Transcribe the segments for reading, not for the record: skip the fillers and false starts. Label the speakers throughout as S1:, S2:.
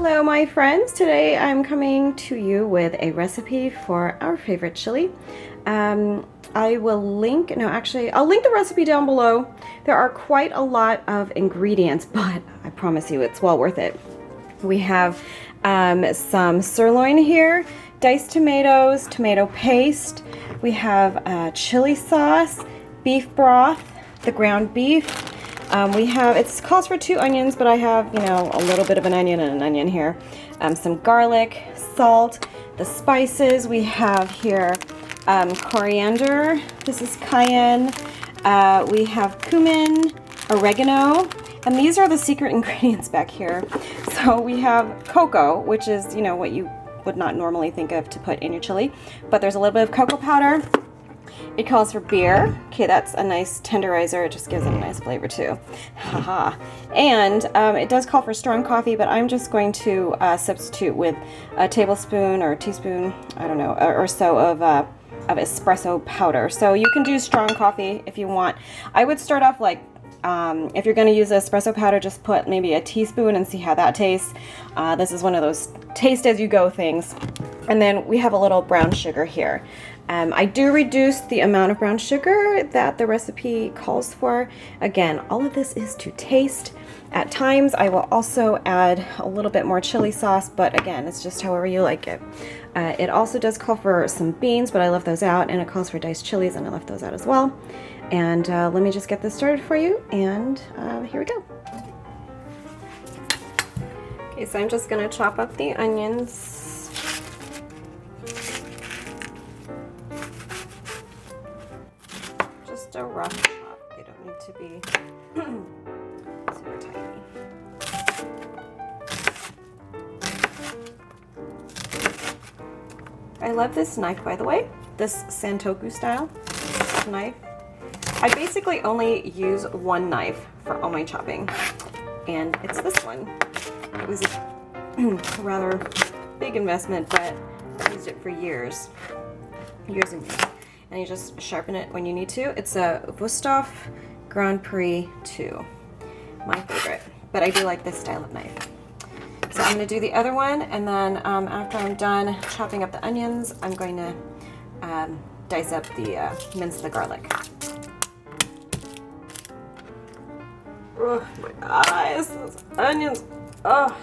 S1: Hello my friends, today I'm coming to you with a recipe for our favorite chili. I'll link the recipe down below. There are quite a lot of ingredients, but I promise you it's well worth it. We have some sirloin here, diced tomatoes, tomato paste. We have chili sauce, beef broth, the ground beef. It calls for 2 onions, but I have, a little bit of an onion and an onion here. Some garlic, salt, the spices. We have here coriander. This is cayenne. We have cumin, oregano, and these are the secret ingredients back here. So we have cocoa, which is, what you would not normally think of to put in your chili, but there's a little bit of cocoa powder. It calls for beer. Okay, that's a nice tenderizer. It just gives it a nice flavor too. Haha. And it does call for strong coffee, but I'm just going to substitute with a tablespoon or a teaspoon, I don't know, or so of espresso powder. So you can do strong coffee if you want. I would start off like, if you're going to use espresso powder, just put maybe a teaspoon and see how that tastes. This is one of those taste as you go things. And then we have a little brown sugar here. I do reduce the amount of brown sugar that the recipe calls for. Again, all of this is to taste. At times I will also add a little bit more chili sauce, but again, it's just however you like it. It also does call for some beans, but I left those out, and it calls for diced chilies, and I left those out as well. And let me just get this started for you, and here we go. Okay, so I'm just going to chop up the onions. Just a rough chop. They don't need to be super tiny. I love this knife, by the way. This Santoku style knife. I basically only use one knife for all my chopping, and it's this one. It was a rather big investment, but I've used it for years and years. And you just sharpen it when you need to. It's a Wusthof Grand Prix 2, my favorite, but I do like this style of knife. So I'm going to do the other one, and then after I'm done chopping up the onions, I'm going to dice up mince the garlic. Oh, my eyes, those onions. Oh,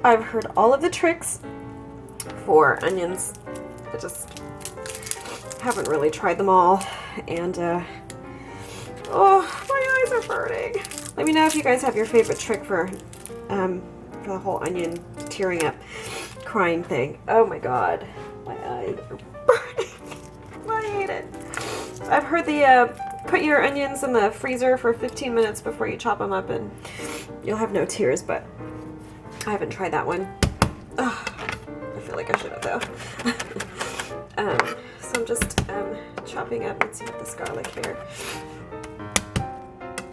S1: I've heard all of the tricks for onions. I just haven't really tried them all, and oh, my eyes are burning. Let me know if you guys have your favorite trick for the whole onion tearing up, crying thing. Oh my god, my eyes are burning. I hate it. I've heard the put your onions in the freezer for 15 minutes before you chop them up and you'll have no tears, but I haven't tried that one. Ugh, I feel like I should have though. So I'm just chopping up, let's see what this garlic here.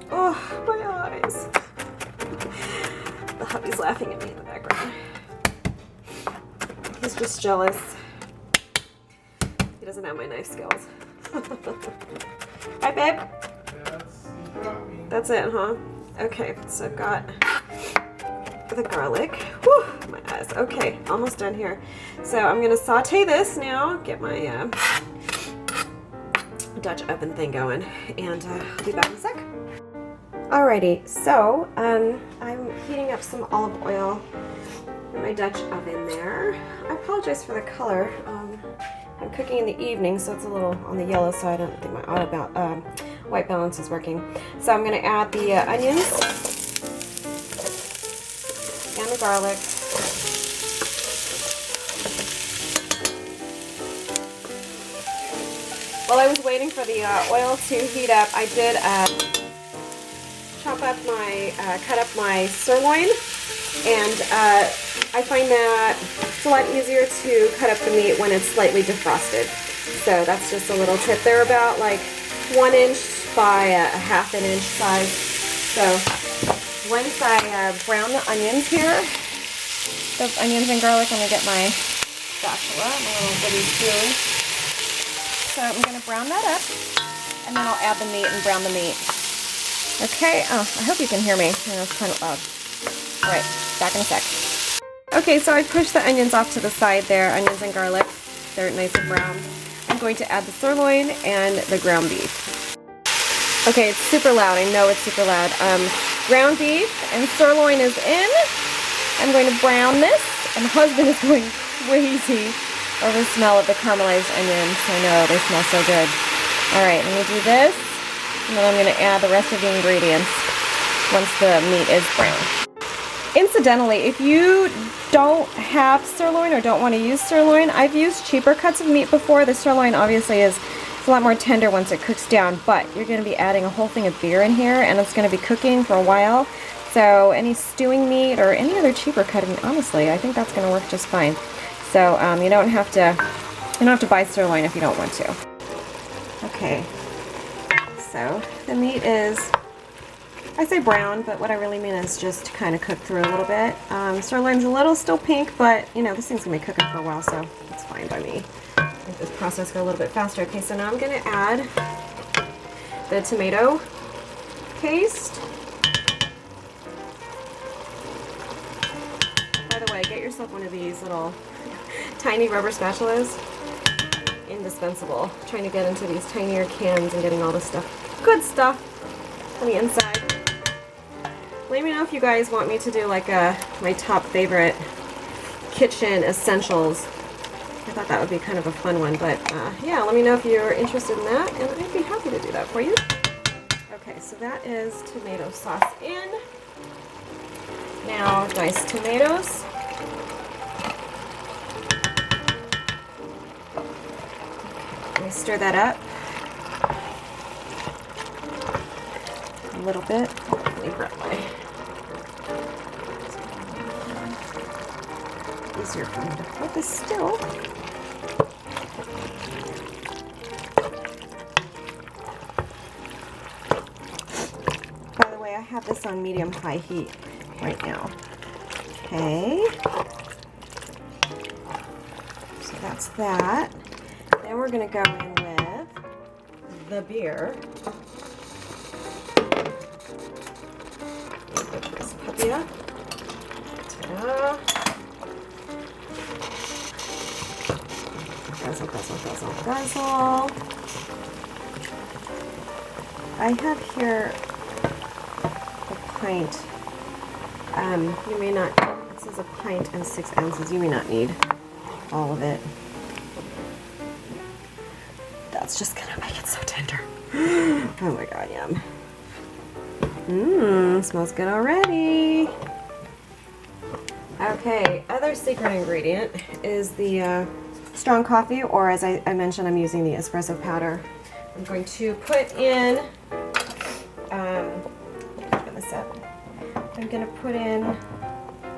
S1: Oh, my eyes. The hubby's laughing at me in the background. He's just jealous. He doesn't have my knife skills. Hi, babe. That's it, huh? Okay, so I've got the garlic. Whew, my eyes. Okay, almost done here. So I'm going to saute this now, get my Dutch oven thing going, and I'll be back in a sec. Alrighty, so I'm heating up some olive oil in my Dutch oven there. I apologize for the color. I'm cooking in the evening, so it's a little on the yellow side. I don't think my white balance is working. So I'm going to add the onions and the garlic. While I was waiting for the oil to heat up, I did cut up my sirloin, and I find that it's a lot easier to cut up the meat when it's slightly defrosted. So that's just a little tip. They're about like 1 inch by a ½ inch size. So once I brown the onions here, the onions and garlic, I'm going to get my spatula, my little wooden spoon. So I'm going to brown that up, and then I'll add the meat and brown the meat. Okay, oh, I hope you can hear me. It's kind of loud. All right. Back in a sec. Okay, so I pushed the onions off to the side there, onions and garlic. They're nice and brown. I'm going to add the sirloin and the ground beef. Okay, it's super loud. I know it's super loud. Ground beef and sirloin is in. I'm going to brown this, and my husband is going crazy over the smell of the caramelized onions. I know, they smell so good. Alright, let me do this, and then I'm going to add the rest of the ingredients once the meat is brown. Incidentally, if you don't have sirloin or don't want to use sirloin, I've used cheaper cuts of meat before. The sirloin obviously is a lot more tender once it cooks down, but you're going to be adding a whole thing of beer in here, and it's going to be cooking for a while. So any stewing meat or any other cheaper cut of meat, honestly, I think that's going to work just fine. So you don't have to buy sirloin if you don't want to. Okay, so the meat is, I say brown, but what I really mean is just kind of cook through a little bit. Sirloin's a little still pink, but you know, this thing's gonna be cooking for a while, so it's fine by me. Make this process go a little bit faster. Okay, so now I'm gonna add the tomato paste. By the way, get yourself one of these little tiny rubber spatulas. Indispensable. Trying to get into these tinier cans and getting all this stuff, good stuff on the inside. Let me know if you guys want me to do like my top favorite kitchen essentials. I thought that would be kind of a fun one, but yeah, let me know if you're interested in that, and I'd be happy to do that for you. Okay, so that is tomato sauce in. Now, diced tomatoes. Let me stir that up a little bit. Let me grab my, easier for me to focus still. By the way, I have this on medium-high heat right now. Okay. So that's that. Then we're going to go in with the beer. Put this puppy up. Ta-da. Guzzle, guzzle, guzzle, guzzle. I have here a pint. You may not, this is a pint and 6 ounces. You may not need all of it. That's just gonna make it so tender. Oh my god, yum. Mmm, smells good already. Okay, other secret ingredient is the strong coffee, or as I mentioned, I'm using the espresso powder. I'm going to put in, open this up. I'm going to put in,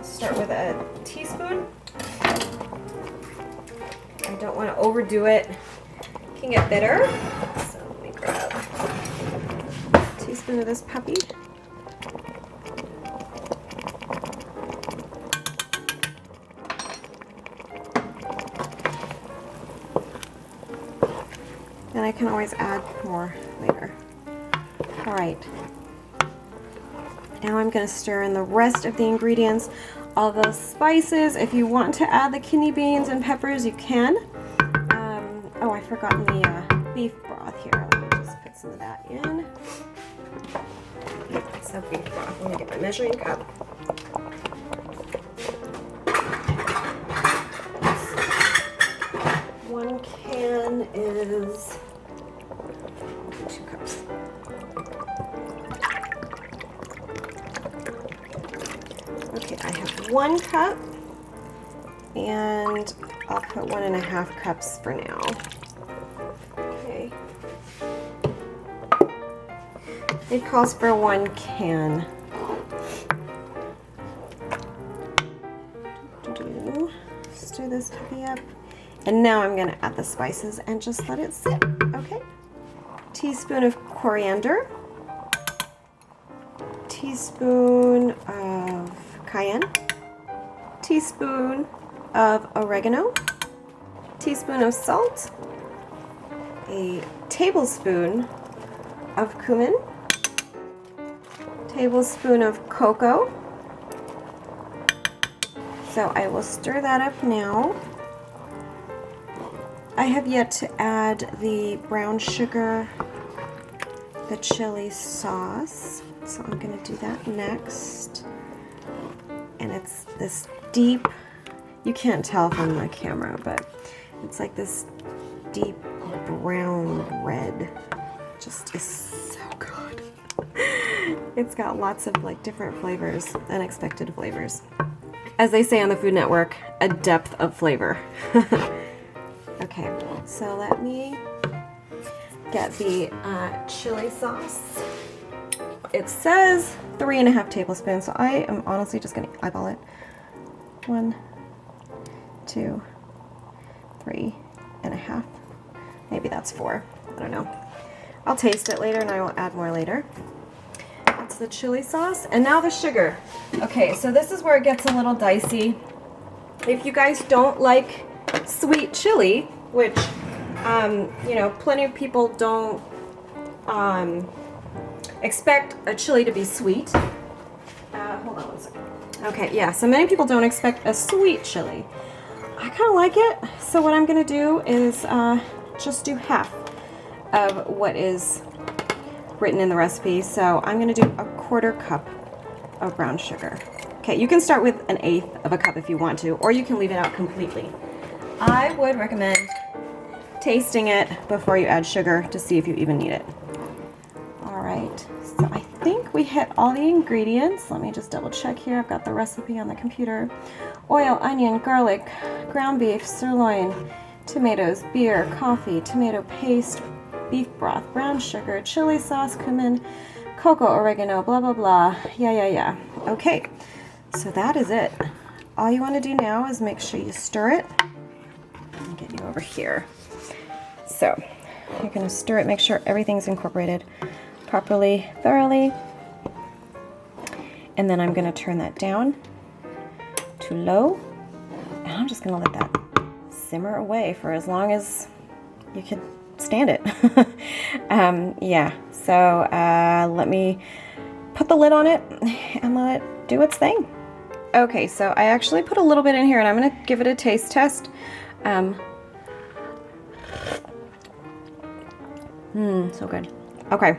S1: start with a teaspoon. I don't want to overdo it. It can get bitter. So let me grab a teaspoon of this puppy. And I can always add more later. All right. Now I'm going to stir in the rest of the ingredients, all those spices. If you want to add the kidney beans and peppers, you can. Oh, I've forgotten the beef broth here. Let me just put some of that in. So beef broth. Let me get my measuring cup. One can is 2 cups. Okay, I have 1 cup, and I'll put 1.5 cups for now. Okay. It calls for 1 can. Stir this puppy up. And now I'm going to add the spices and just let it sit. Okay. Teaspoon of coriander. Teaspoon of cayenne. Teaspoon of oregano. Teaspoon of salt. A tablespoon of cumin. Tablespoon of cocoa. So I will stir that up now. I have yet to add the brown sugar, the chili sauce, so I'm going to do that next. And it's this deep, you can't tell from the camera, but it's like this deep brown red. Just is so good. It's got lots of like different flavors, unexpected flavors. As they say on the Food Network, a depth of flavor. Okay, so let me get the chili sauce. It says 3.5 tablespoons, so I am honestly just gonna eyeball it. 1, 2, 3.5. Maybe that's 4. I don't know. I'll taste it later and I will add more later. That's the chili sauce. And now the sugar. Okay, so this is where it gets a little dicey. If you guys don't like sweet chili, which, you know, plenty of people don't expect a chili to be sweet. Hold on one second. Okay, yeah, so many people don't expect a sweet chili. I kind of like it, so what I'm going to do is just do half of what is written in the recipe. So I'm going to do 1/4 cup of brown sugar. Okay, you can start with 1/8 of a cup if you want to, or you can leave it out completely. I would recommend tasting it before you add sugar to see if you even need it. All right, so I think we hit all the ingredients. Let me just double check here. I've got the recipe on the computer. Oil, onion, garlic, ground beef, sirloin, tomatoes, beer, coffee, tomato paste, beef broth, brown sugar, chili sauce, cumin, cocoa, oregano, blah, blah, blah. Yeah. Okay, so that is it. All you want to do now is make sure you stir it. I'll get you over here. So you're going to stir it, make sure everything's incorporated properly, thoroughly. And then I'm going to turn that down to low. And I'm just going to let that simmer away for as long as you can stand it. Yeah, so let me put the lid on it and let it do its thing. Okay, so I actually put a little bit in here and I'm going to give it a taste test. So good. Okay,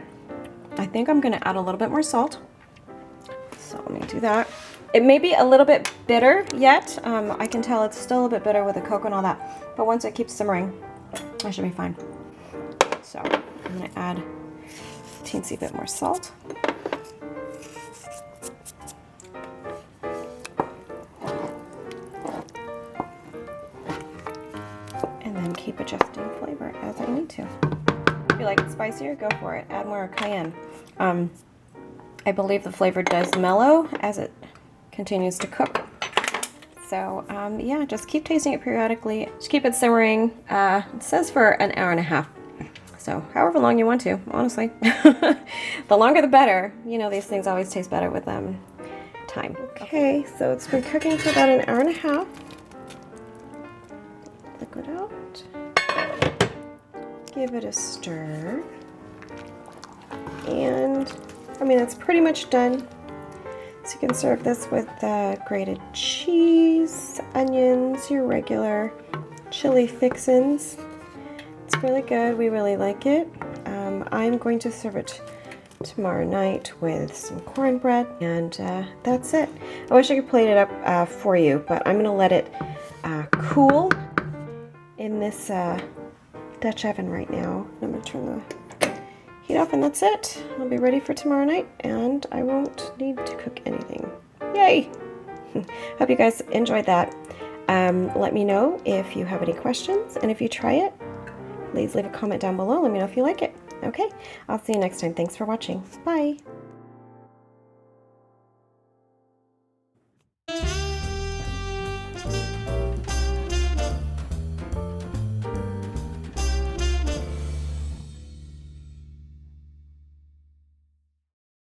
S1: I think I'm going to add a little bit more salt. So let me do that. It may be a little bit bitter yet. I can tell it's still a bit bitter with the cocoa and all that. But once it keeps simmering, I should be fine. So I'm going to add a teensy bit more salt. And then keep adjusting flavor as I need to. If you like it spicier, go for it. Add more cayenne. I believe the flavor does mellow as it continues to cook. So yeah, just keep tasting it periodically. Just keep it simmering. It says for 1.5 hours. So however long you want to, honestly. The longer the better. You know, these things always taste better with time. Okay, so it's been cooking for about 1.5 hours. Liquid out. Give it a stir. And I mean, it's pretty much done. So you can serve this with grated cheese, onions, your regular chili fixins. It's really good. We really like it. I'm going to serve it tomorrow night with some cornbread, and that's it. I wish I could plate it up for you, but I'm going to let it cool in this Dutch oven right now. I'm going to turn the heat off, and that's it. I'll be ready for tomorrow night, and I won't need to cook anything. Yay! Hope you guys enjoyed that. Let me know if you have any questions, and if you try it, please leave a comment down below. Let me know if you like it. Okay, I'll see you next time. Thanks for watching. Bye!